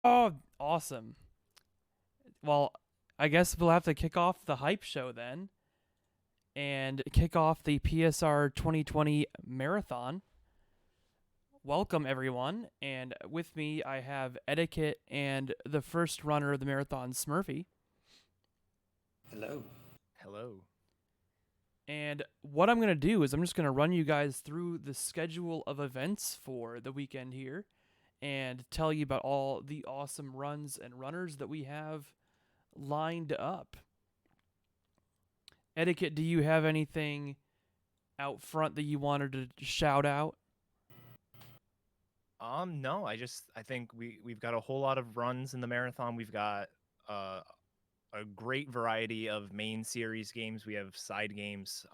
Oh, awesome. Well, I guess we'll have to kick off the hype show then and kick off the PSR 2020 marathon. Welcome, everyone. And with me, I have Etiquette and the first runner of the marathon, Smurfy. Hello. Hello. And what I'm going to do is I'm just going to run you guys through the schedule of events for the weekend here and tell you about all the awesome runs and runners that we have lined up. Etiquette, do you have anything out front that you wanted to shout out? No, I think we've got a whole lot of runs in the marathon. We've got uh, a great variety of main series games. We have side games.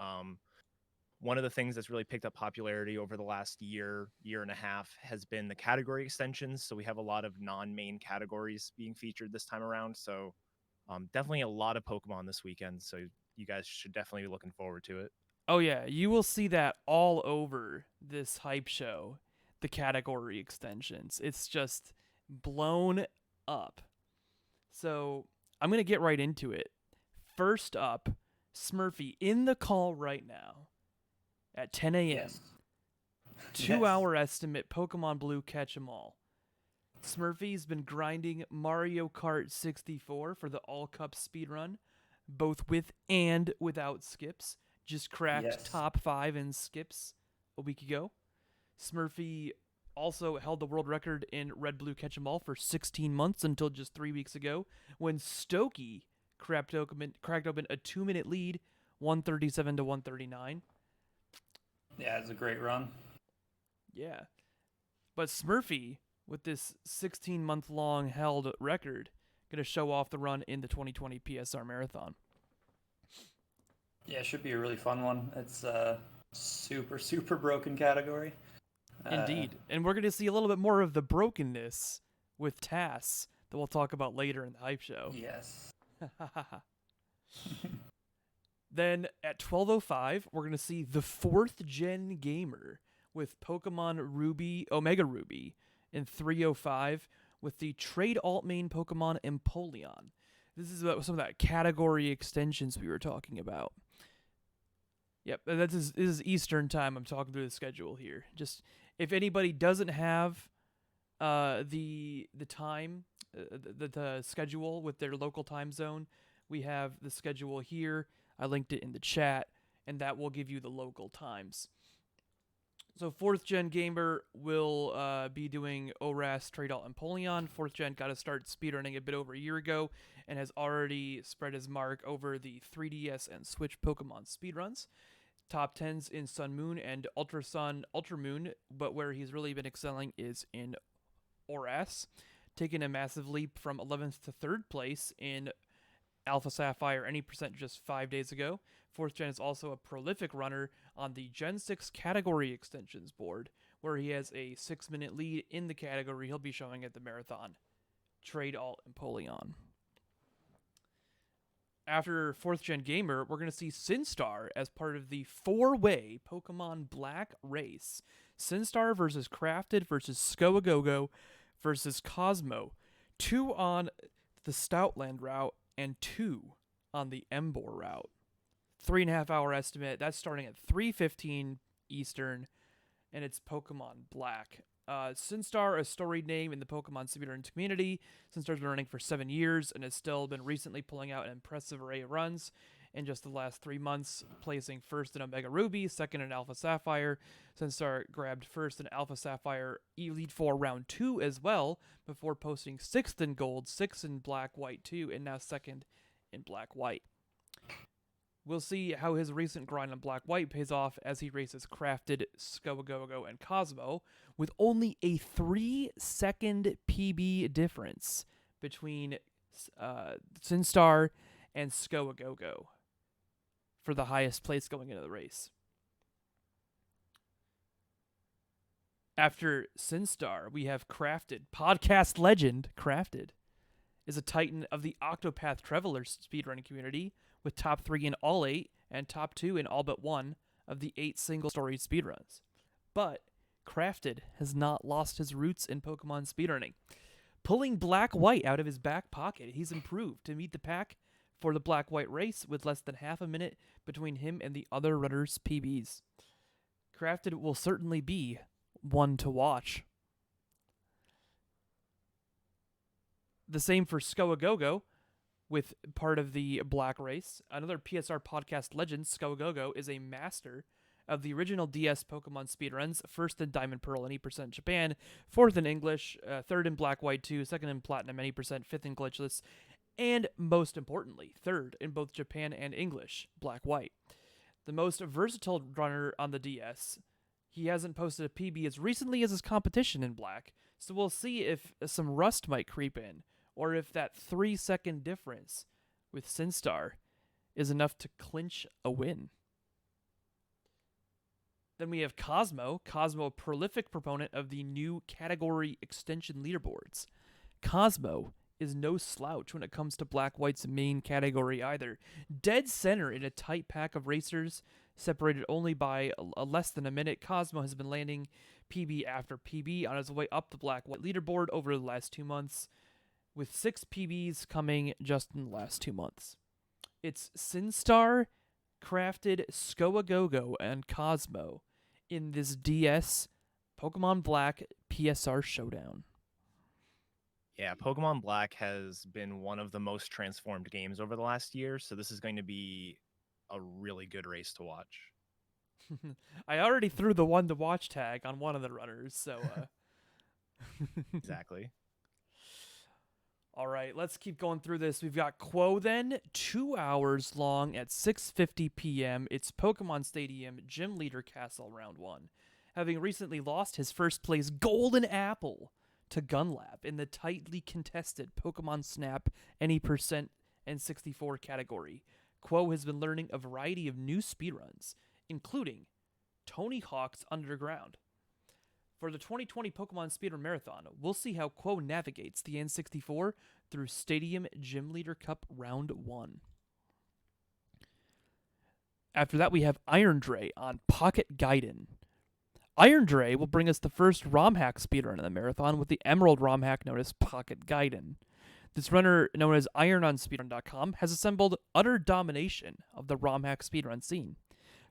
One of the things that's really picked up popularity over the last year and a half has been the category extensions. So we have a lot of non-main categories being featured this time around. So definitely a lot of Pokemon this weekend. So you guys should definitely be looking forward to it. Oh, yeah, you will see that all over this hype show, the category extensions. It's just blown up. So I'm going to get right into it. First up, Smurfy in the call right now at 10 a.m. Yes. 2 hour estimate Pokemon Blue Catch 'em All. Smurfy's been grinding Mario Kart 64 for the All Cup speedrun, both with and without skips. Just cracked Yes. top 5 in skips a week ago. Smurfy also held the world record in Red Blue Catch 'em All for 16 months until just 3 weeks ago when Stokey cracked open a 2 minute lead, 137 to 139. Yeah, it's a great run. Yeah. But Smurfy, with this 16-month long held record, going to show off the run in the 2020 PSR Marathon. Yeah, it should be a really fun one. It's a super broken category. Indeed. And we're going to see a little bit more of the brokenness with Tass that we'll talk about later in the hype show. Yes. Then at 12:05, we're going to see the 4th Gen Gamer with Pokemon Ruby, Omega Ruby in 3:05 with the trade alt main Pokemon Empoleon. This is about some of that category extensions we were talking about. Yep, this is Eastern time. I'm talking through the schedule here. Just if anybody doesn't have the time, the schedule with their local time zone, we have the schedule here. I linked it in the chat, and that will give you the local times. So 4th Gen Gamer will be doing ORAS, Trade Alt, and Empoleon. 4th Gen got to start speedrunning a bit over a year ago and has already spread his mark over the 3DS and Switch Pokemon speedruns. Top 10s in Sun Moon and Ultra Sun, Ultra Moon, but where he's really been excelling is in ORAS, taking a massive leap from 11th to 3rd place in Alpha Sapphire any percent just 5 days ago. 4th Gen is also a prolific runner on the Gen 6 category extensions board, where he has a 6 minute lead in the category he'll be showing at the marathon. Trade Alt Empoleon. After 4th Gen Gamer, we're going to see Sinstar as part of the 4-way Pokemon Black race. Sinstar versus Crafted versus Skoagogo versus Cosmo. 2 on the Stoutland route and 2 on the Embor route. 3.5 hour estimate. That's starting at 3:15 Eastern, and it's Pokemon Black. Sinstar, a storied name in the Pokemon speedrun community. Sinstar's been running for 7 years and has still been recently pulling out an impressive array of runs in just the last 3 months, placing first in Omega Ruby, second in Alpha Sapphire. Sinstar grabbed first in Alpha Sapphire Elite Four Round 2 as well, before posting 6th in Gold, 6th in Black White 2, and now 2nd in Black White. We'll see how his recent grind on Black White pays off as he races Crafted, Skoagogo, and Cosmo, with only a 3-second PB difference between Sinstar and Skoagogo for the highest place going into the race. After Sinstar, we have Crafted. Podcast legend Crafted is a titan of the Octopath Traveler speedrunning community, with top 3 in all 8 and top 2 in all but 1 of the 8 single-story speedruns. But Crafted has not lost his roots in Pokemon speedrunning. pulling Black-White out of his back pocket. He's improved to meet the pack for the Black-White race with less than half a minute between him and the other runners' PBs. Crafted will certainly be one to watch. The same for Skoagogo, with part of the Black race. Another PSR podcast legend, Skoagogo, is a master of the original DS Pokemon speedruns, first in Diamond Pearl any percent Japan, fourth in English, third in Black White 2, second in Platinum any percent, fifth in Glitchless, and most importantly, third in both Japan and English, Black White. The most versatile runner on the DS. He hasn't posted a PB as recently as his competition in Black, so we'll see if some rust might creep in, or if that 3-second difference with Sinstar is enough to clinch a win. Then we have Cosmo. Cosmo, a prolific proponent of the new category extension leaderboards. Cosmo is no slouch when it comes to Black-White's main category either. Dead center in a tight pack of racers, separated only by less than a minute, Cosmo has been landing PB after PB on his way up the Black-White leaderboard over the last 2 months, with 6 PBs coming just in the last 2 months. It's Sinstar, Crafted, Skoagogo, and Cosmo in this DS Pokemon Black PSR Showdown. Yeah, Pokemon Black has been one of the most transformed games over the last year, so this is going to be a really good race to watch. I already threw the one to watch tag on one of the runners, so Exactly. All right, let's keep going through this. We've got Quo then, 2 hours long at 6:50 p.m. It's Pokemon Stadium Gym Leader Castle Round 1. Having recently lost his first place Golden Apple to Gunlap in the tightly contested Pokemon Snap any percent and 64 category, Quo has been learning a variety of new speedruns, including Tony Hawk's Underground. For the 2020 Pokemon Speedrun Marathon, we'll see how Quo navigates the N64 through Stadium Gym Leader Cup Round 1. After that, we have Iron Dre on Pocket Gaiden. Iron Dre will bring us the first Romhack speedrun in the marathon with the Emerald Romhack known as Pocket Gaiden. This runner, known as Iron on Speedrun.com, has assembled utter domination of the Romhack speedrun scene.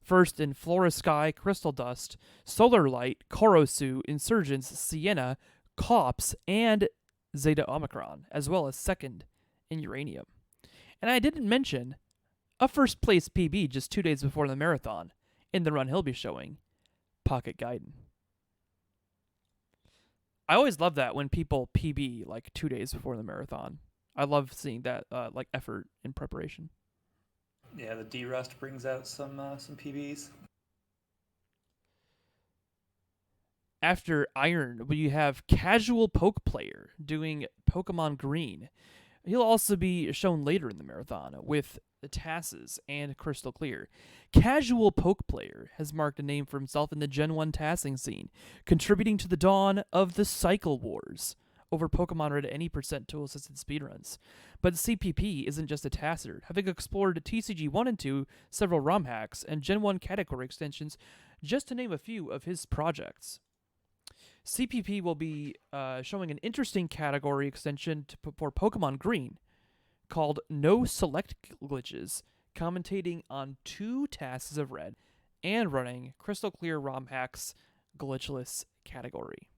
First in Flora Sky, Crystal Dust, Solar Light, Korosu, Insurgents, Sienna, Cops, and Zeta Omicron, as well as second in Uranium. And I didn't mention a first place PB just 2 days before the marathon in the run he'll be showing, Pocket Gaiden. I always love that when people PB like 2 days before the marathon. I love seeing that like effort in preparation. Yeah, the D-Rust brings out some PBs. After Iron, we have Casual Poke Player doing Pokemon Green. He'll also be shown later in the marathon with the Tasses and Crystal Clear. Casual Poke Player has marked a name for himself in the Gen 1 tassing scene, contributing to the dawn of the Cycle Wars over Pokemon Red any percent tool-assisted speedruns. But CPP isn't just a tasser, having explored TCG 1 and 2, several ROM hacks, and Gen 1 category extensions, just to name a few of his projects. CPP will be showing an interesting category extension for Pokemon Green called No Select Glitches, commentating on 2 tasks of Red and running Crystal Clear ROM hacks glitchless category.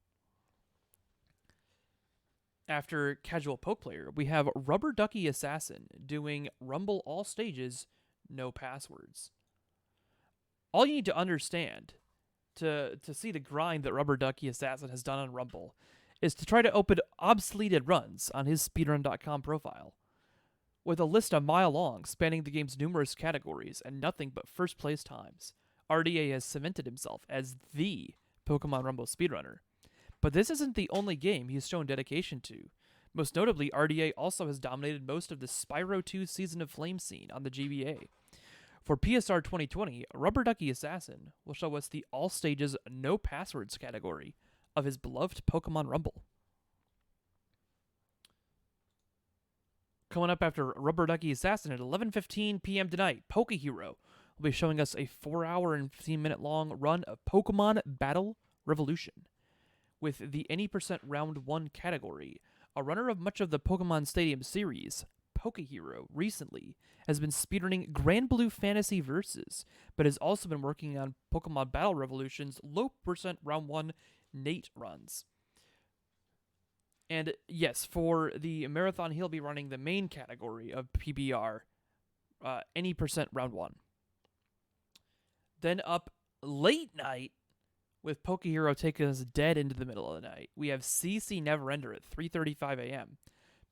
After Casual Poke Player, we have Rubber Ducky Assassin doing Rumble all stages, no passwords. All you need to understand to see the grind that Rubber Ducky Assassin has done on Rumble is to try to open obsoleted runs on his Speedrun.com profile. With a list a mile long spanning the game's numerous categories and nothing but first place times, RDA has cemented himself as the Pokemon Rumble speedrunner. But this isn't the only game he's shown dedication to. Most notably, RDA also has dominated most of the Spyro 2 Season of Flame scene on the GBA. For PSR 2020, Rubber Ducky Assassin will show us the all stages no passwords category of his beloved Pokemon Rumble. Coming up after Rubber Ducky Assassin at 11:15 p.m. tonight, PokeHero will be showing us a 4-hour and 15-minute long run of Pokemon Battle Revolution. With the any percent round 1 category a runner of much of the Pokemon Stadium series, Pokehero, recently has been speedrunning Grand Blue Fantasy Versus, but has also been working on Pokemon Battle Revolution's low percent round 1 Nate runs. And yes, for the marathon, he'll be running the main category of PBR, any percent round 1. Then up late night, with Pokehero taking us dead into the middle of the night, we have CC Neverender at 3:35 a.m.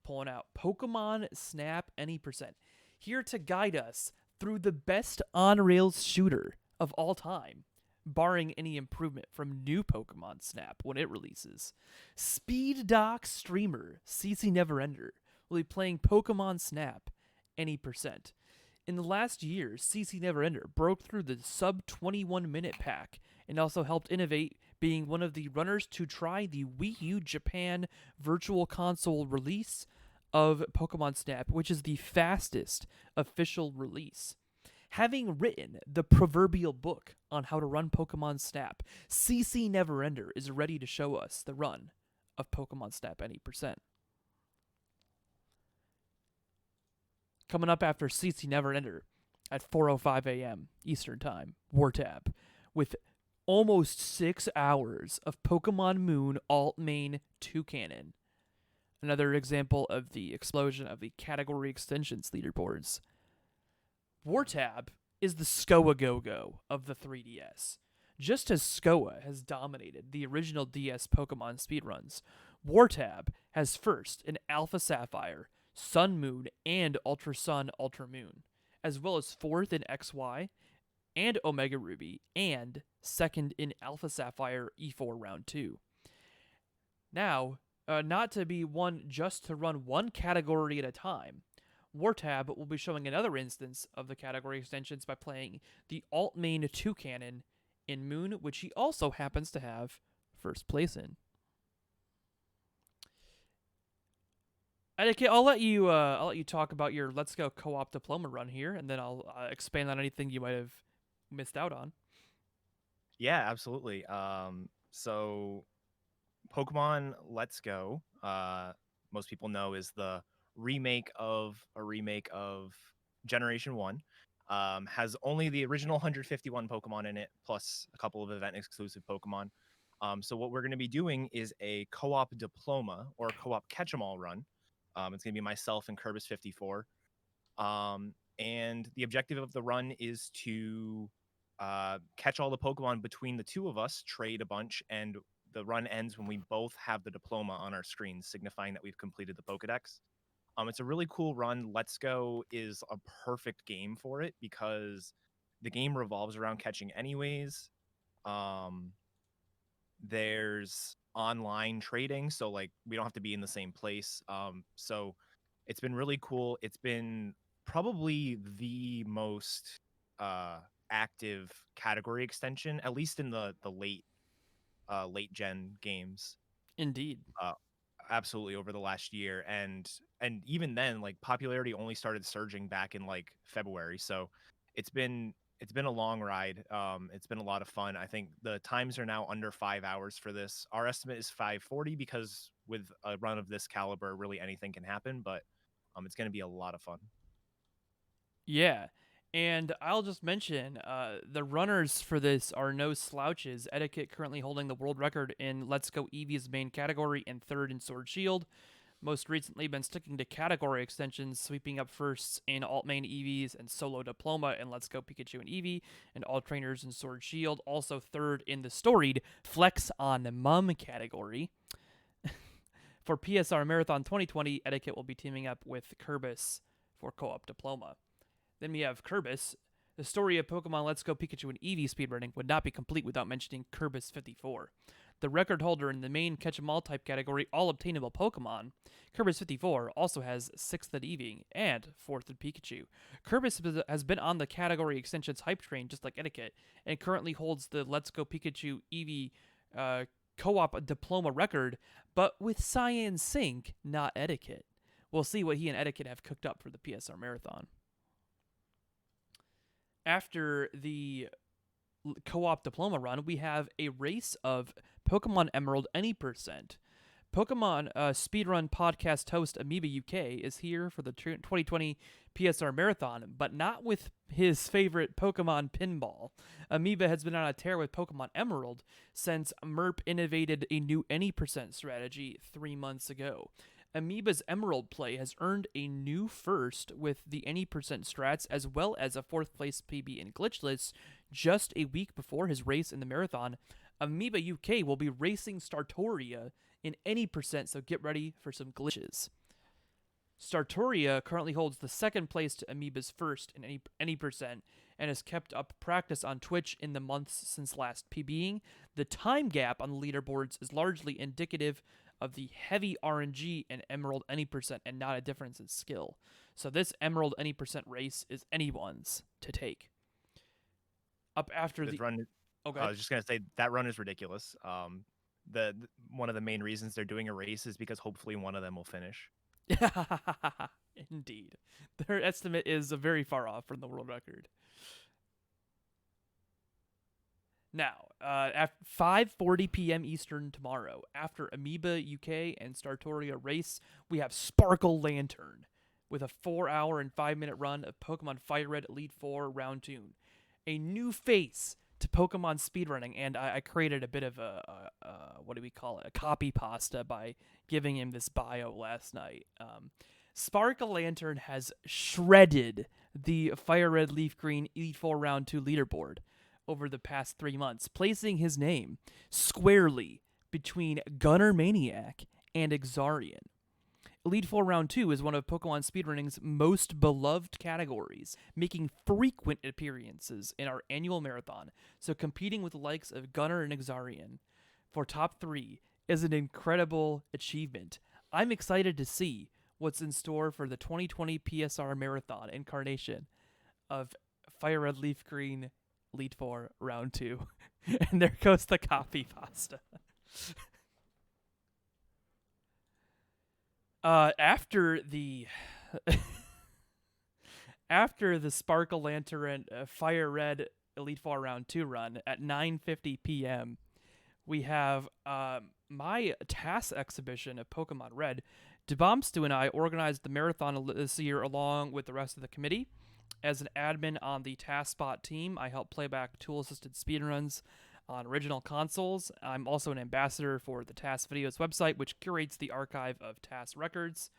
pulling out Pokemon Snap any percent, here to guide us through the best on-rails shooter of all time, barring any improvement from new Pokemon Snap when it releases. Speed Doc streamer CC Neverender will be playing Pokemon Snap any percent. In the last year, CC Neverender broke through the sub-21-minute pack and also helped innovate, being one of the runners to try the Wii U Japan Virtual Console release of Pokemon Snap, which is the fastest official release. Having written the proverbial book on how to run Pokemon Snap, CC Neverender is ready to show us the run of Pokemon Snap any percent. Coming up after CC Neverender at 4:05 a.m. Eastern Time, Vortab, with almost 6 hours of Pokemon Moon alt main 2-canon. Another example of the explosion of the category extensions leaderboards. Vortab is the Skoa Go-Go of the 3DS. Just as Skoa has dominated the original DS Pokemon speedruns, Vortab has first in Alpha Sapphire, Sun Moon, and Ultra Sun, Ultra Moon, as well as fourth in XY and Omega Ruby, and second in Alpha Sapphire E4 Round 2. Now, not to be one just to run one category at a time, Vortab will be showing another instance of the category extensions by playing the alt main 2-canon in Moon, which he also happens to have first place in. Eddaket, I'll let you talk about your Let's Go co-op diploma run here, and then I'll expand on anything you might have missed out on. Yeah, absolutely. So Pokemon Let's Go, most people know, is the remake of Generation 1. Has only the original 151 Pokemon in it, plus a couple of event-exclusive Pokemon. So what we're going to be doing is a co-op diploma or co-op catch-em-all run. It's going to be myself and Kerbis54. And the objective of the run is to catch all the Pokemon between the two of us, trade a bunch, and the run ends when we both have the diploma on our screens, signifying that we've completed the Pokedex. It's a really cool run. Let's Go is a perfect game for it because the game revolves around catching anyways. There's online trading, so like we don't have to be in the same place. So it's been really cool. It's been probably the most active category extension, at least in the late gen games. Indeed. Absolutely, over the last year, and even then, like, popularity only started surging back in like February. So it's been a long ride. It's been a lot of fun. I think the times are now under 5 hours for this. Our estimate is 5:40 because with a run of this caliber, really anything can happen. But it's going to be a lot of fun. Yeah, and I'll just mention the runners for this are no slouches. Eddaket currently holding the world record in Let's Go Eevee's main category and third in Sword Shield. Most recently been sticking to category extensions, sweeping up firsts in alt main Eevees and solo diploma in Let's Go Pikachu and Eevee, and all trainers in Sword Shield. Also third in the storied Flex on Mum category. For PSR Marathon 2020, Eddaket will be teaming up with Kerbis for co-op diploma. Then we have Kerbis. The story of Pokemon Let's Go Pikachu and Eevee speedrunning would not be complete without mentioning Kerbis54. The record holder in the main catch-em-all type category, all obtainable Pokemon, Kerbis54 also has 6th at Eevee and 4th at Pikachu. Kerbis has been on the category extensions hype train just like Eddaket, and currently holds the Let's Go Pikachu Eevee co-op diploma record, but with Cyan Sync, not Eddaket. We'll see what he and Eddaket have cooked up for the PSR Marathon. After the co-op diploma run, we have a race of Pokemon Emerald any percent. Pokemon speedrun podcast host Amoeba UK is here for the 2020 PSR Marathon, but not with his favorite Pokemon pinball. Amoeba has been on a tear with Pokemon Emerald since Merp innovated a new any percent strategy 3 months ago. Amoeba's Emerald play has earned a new first with the any percent strats, as well as a 4th place PB in Glitchless just a week before his race in the marathon. Amoeba UK will be racing Startoria in any percent, so get ready for some glitches. Startoria currently holds the 2nd place to Amoeba's first in any percent and has kept up practice on Twitch in the months since last PBing. The time gap on the leaderboards is largely indicative of the heavy RNG in Emerald any percent and not a difference in skill. So this Emerald any percent race is anyone's to take. Up after This the run, okay. I was just gonna say that run is ridiculous. The one of the main reasons they're doing a race is because hopefully one of them will finish. Indeed. Their estimate is very far off from the world record. Now, at 5:40 p.m. Eastern tomorrow, after Amoeba UK and Startoria race, we have Sparkle Lantern with a 4-hour and 5-minute run of Pokemon Fire Red Elite Four Round 2. A new face to Pokemon speedrunning, and I created a bit of a what do we call it? A copy pasta by giving him this bio last night. Sparkle Lantern has shredded the Fire Red Leaf Green Elite Four Round 2 leaderboard over the past 3 months, placing his name squarely between Gunner Maniac and Exarian. Elite Four Round 2 is one of Pokemon speedrunning's most beloved categories, making frequent appearances in our annual marathon, so competing with the likes of Gunner and Exarian for top 3 is an incredible achievement. I'm excited to see what's in store for the 2020 PSR Marathon incarnation of Fire Red Leaf Green Elite Four Round 2. And there goes the copy pasta. After the Sparkle Lantern Fire Red Elite Four Round 2 run at 9:50 p.m., we have my TAS exhibition of Pokemon Red. Debomstu and I organized the marathon this year along with the rest of the committee. As an admin on the TASBot team, I help play back tool-assisted speedruns on original consoles. I'm also an ambassador for the TAS Videos website, which curates the archive of TAS records.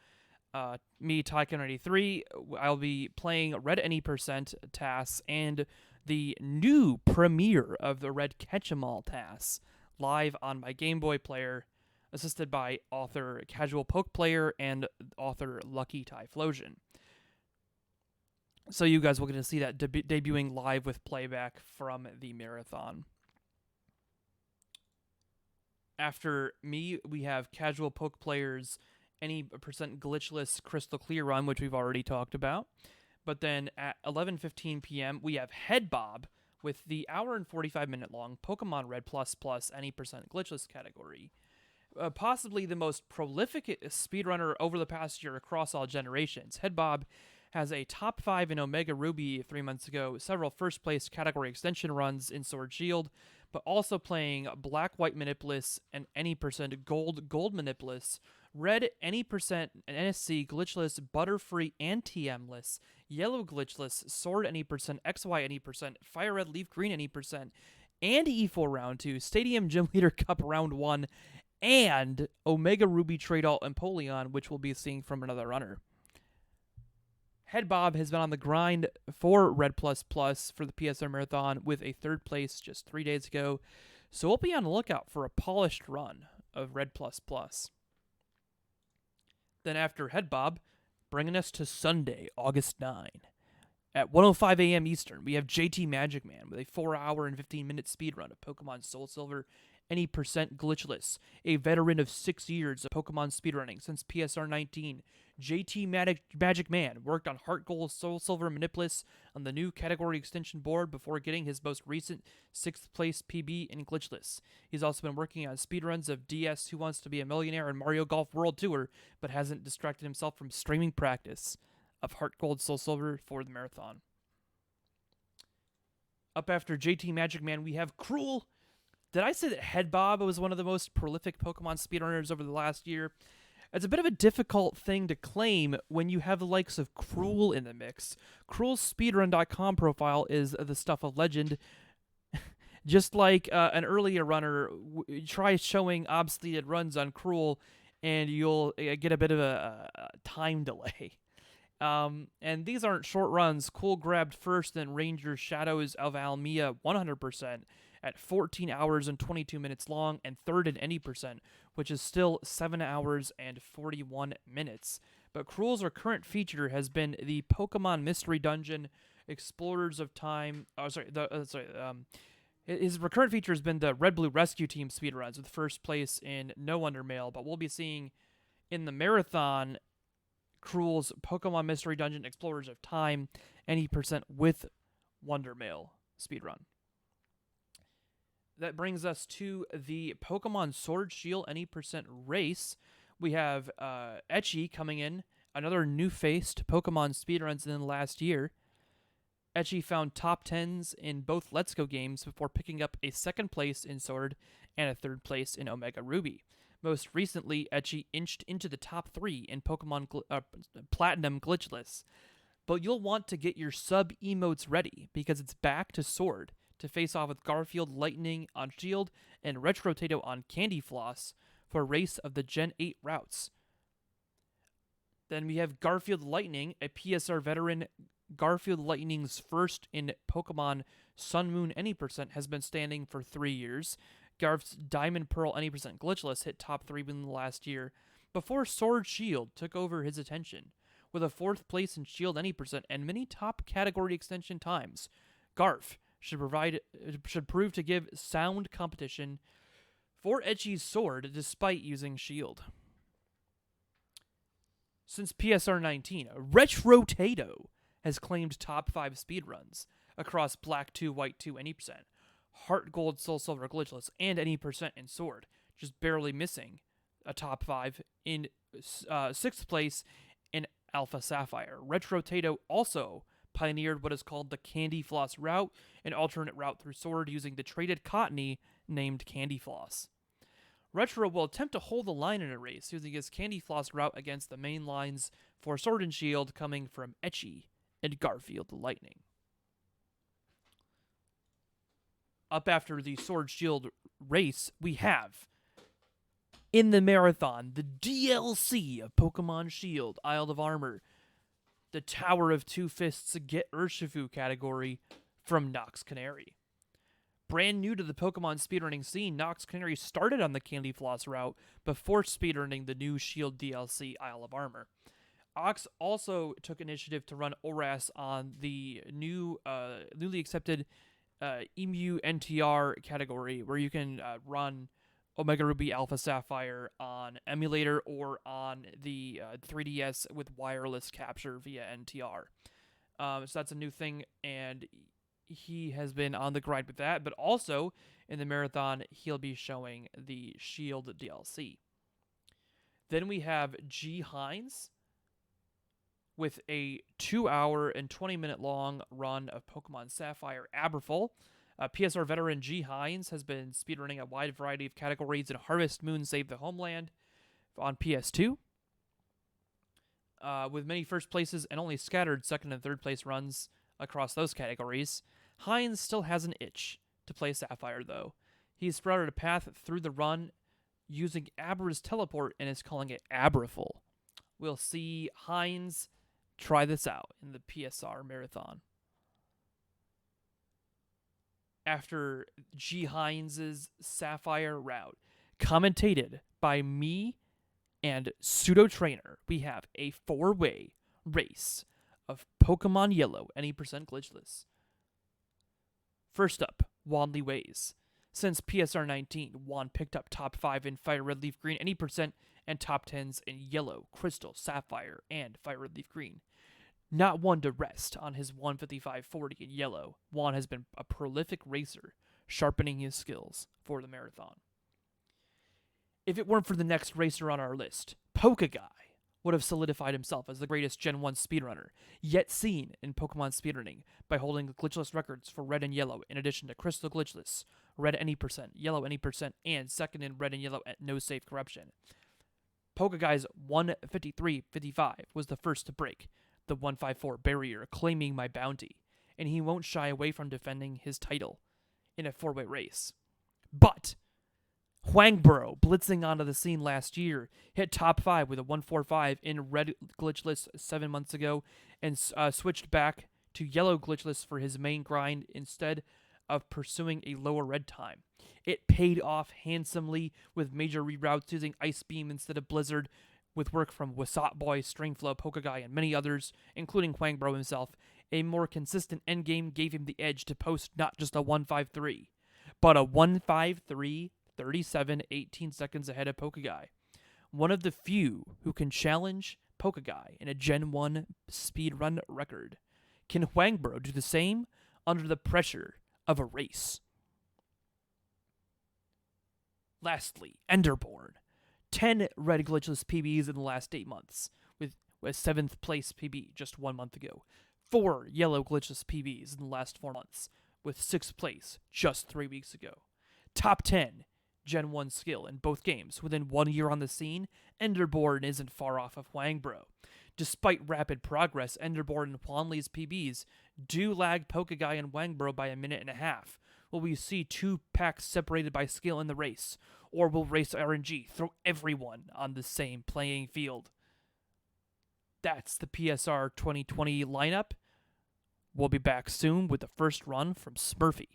Me, Tycoon93, I'll be playing Red Any Percent TAS and the new premiere of the Red Catch-em-all TAS live on my Game Boy player, assisted by author Casual Poke Player and author Lucky Typhlosion. So you guys will get to see that debuting live with playback from the marathon. After me, we have Casual Poke Player's any percent glitchless Crystal Clear run, which we've already talked about. But then at 11:15 p.m., we have Head Bob with the hour and 45-minute long Pokemon Red Plus any percent glitchless category. Possibly the most prolific speedrunner over the past year across all generations. Head Bob has a top 5 in Omega Ruby 3 months ago, several first-place category extension runs in Sword Shield, but also playing Black-White Manipulus and any percent Gold Manipulus, Red any percent NSC Glitchless, Butterfree and TM-less, Yellow Glitchless, Sword any percent, XY any percent, Fire Red Leaf Green any percent, and E4 Round 2, Stadium Gym Leader Cup Round 1, and Omega Ruby Trade Alt Empoleon, which we'll be seeing from another runner. Head Bob has been on the grind for Red Plus for the PSR Marathon with a 3rd place just 3 days ago, so we'll be on the lookout for a polished run of Red Plus. Then after Head Bob, bringing us to Sunday, August 9. At 1:05 a.m. Eastern, we have JT Magic Man with a 4-hour and 15-minute speedrun of Pokemon Soul Silver any percent glitchless. A veteran of 6 years of Pokemon speedrunning since PSR 19, JT Magic Man worked on Heart Gold Soul Silver Manipulus on the new category extension board before getting his most recent 6th place PB in glitchless. He's also been working on speedruns of DS Who Wants to Be a Millionaire and Mario Golf World Tour, but hasn't distracted himself from streaming practice of Heart Gold Soul Silver for the marathon. Up after JT Magic Man, we have Cruel Did I say that Headbob was one of the most prolific Pokemon speedrunners over the last year? It's a bit of a difficult thing to claim when you have the likes of Cruel in the mix. Cruel's speedrun.com profile is the stuff of legend. Just like an earlier runner, try showing obsoleted runs on Cruel, and you'll get a bit of a time delay. And these aren't short runs. Cruel grabbed first in Ranger Shadows of Almia 100% at 14 hours and 22 minutes long, and third in any percent, which is still 7 hours and 41 minutes. But Cruel's recurrent feature has been the Pokemon Mystery Dungeon, Explorers of Time. His recurrent feature has been the Red Blue Rescue Team speedruns, with first place in No Wonder Mail. But we'll be seeing in the marathon Cruel's Pokemon Mystery Dungeon, Explorers of Time, any percent with Wonder Mail speedrun. That brings us to the Pokemon Sword Shield any percent race. We have Etchy coming in, another new-faced Pokemon speedruns in the last year. Etchy found top 10s in both Let's Go games before picking up a second place in Sword and a third place in Omega Ruby. Most recently, Etchy inched into the top 3 in Pokemon Platinum Glitchless. But you'll want to get your sub-emotes ready, because it's back to Sword to face off with Garfield Lightning on Shield and Retrotato on Candy Floss for a race of the Gen 8 routes. Then we have Garfield Lightning, a PSR veteran. Garfield Lightning's first in Pokemon Sun Moon any percent has been standing for 3 years. Garf's Diamond Pearl any percent glitchless hit top 3 within the last year before Sword Shield took over his attention. With a 4th place in Shield any percent and many top category extension times, Garf should prove to give sound competition for Etchy's Sword despite using Shield. Since PSR 19, Retrotato has claimed top 5 speedruns across Black 2, White 2, any percent, Heart Gold, Soul Silver Glitchless, and any percent in Sword, just barely missing a top 5 in 6th place in Alpha Sapphire. Retrotato also pioneered what is called the Candy Floss route, an alternate route through Sword using the traded Cottony named Candy Floss. Retro will attempt to hold the line in a race using his Candy Floss route against the main lines for Sword and Shield coming from Etchy and Garfield Lightning. Up after the Sword Shield race, we have in the marathon the DLC of Pokemon Shield, Isle of Armor, the Tower of Two Fists Get Urshifu category from Nox Canary. Brand new to the Pokemon speedrunning scene, Nox Canary started on the Candy Floss route before speedrunning the new Shield DLC, Isle of Armor. Ox also took initiative to run ORAS on the newly accepted EMU NTR category, where you can run Omega Ruby Alpha Sapphire on emulator or on the 3DS with wireless capture via NTR. So that's a new thing, and he has been on the grind with that, but also in the marathon, he'll be showing the Shield DLC. Then we have G. Hines with a 2-hour and 20-minute long run of Pokemon Sapphire Aberful. PSR veteran G. Hines has been speedrunning a wide variety of categories in Harvest Moon Save the Homeland on PS2, with many first places and only scattered second and third place runs across those categories. Hines still has an itch to play Sapphire, though. He's sprouted a path through the run using Abra's teleport and is calling it Abraful. We'll see Hines try this out in the PSR marathon. After G. Hines' Sapphire route, commentated by me and Pseudo Trainer, we have a 4-way race of Pokemon Yellow, any percent glitchless. First up, Wanley Ways. Since PSR 19, Juan picked up top 5 in Fire Red Leaf Green, any percent, and top 10s in Yellow, Crystal, Sapphire, and Fire Red Leaf Green. Not one to rest on his 155.40 in Yellow, Juan has been a prolific racer, sharpening his skills for the marathon. If it weren't for the next racer on our list, Pokeguy, would have solidified himself as the greatest Gen 1 speedrunner yet seen in Pokemon speedrunning by holding glitchless records for Red and Yellow in addition to Crystal Glitchless, Red any percent, Yellow any percent, and second in Red and Yellow at no safe corruption. Pokeguy's 153.55 was the first to break the 154 barrier, claiming my bounty, and he won't shy away from defending his title in a 4-way race. But Hwangbro, blitzing onto the scene last year, hit top 5 with a 145 in Red Glitchless 7 months ago, and switched back to Yellow Glitchless for his main grind instead of pursuing a lower Red time. It paid off handsomely with major reroutes using Ice Beam instead of Blizzard, with work from Wasat Boy, Stringflow, Pokeguy, and many others, including Hwangbro himself. A more consistent endgame gave him the edge to post not just a 153, but a 153 37, 18 seconds ahead of Pokeguy. One of the few who can challenge Pokeguy in a Gen 1 speedrun record. Can Hwangbro do the same under the pressure of a race? Lastly, Enderborn. 10 Red Glitchless PBs in the last 8 months, with a 7th place PB just 1 month ago. 4 Yellow Glitchless PBs in the last 4 months, with 6th place just 3 weeks ago. Top 10 Gen 1 skill in both games. Within 1 year on the scene, Enderborn isn't far off of Hwangbro. Despite rapid progress, Enderborn and Huanli's PBs do lag Pokeguy and Hwangbro by a minute and a half. Will we see 2 packs separated by skill in the race? Or will Race RNG throw everyone on the same playing field? That's the PSR 2020 lineup. We'll be back soon with the first run from Smurfy.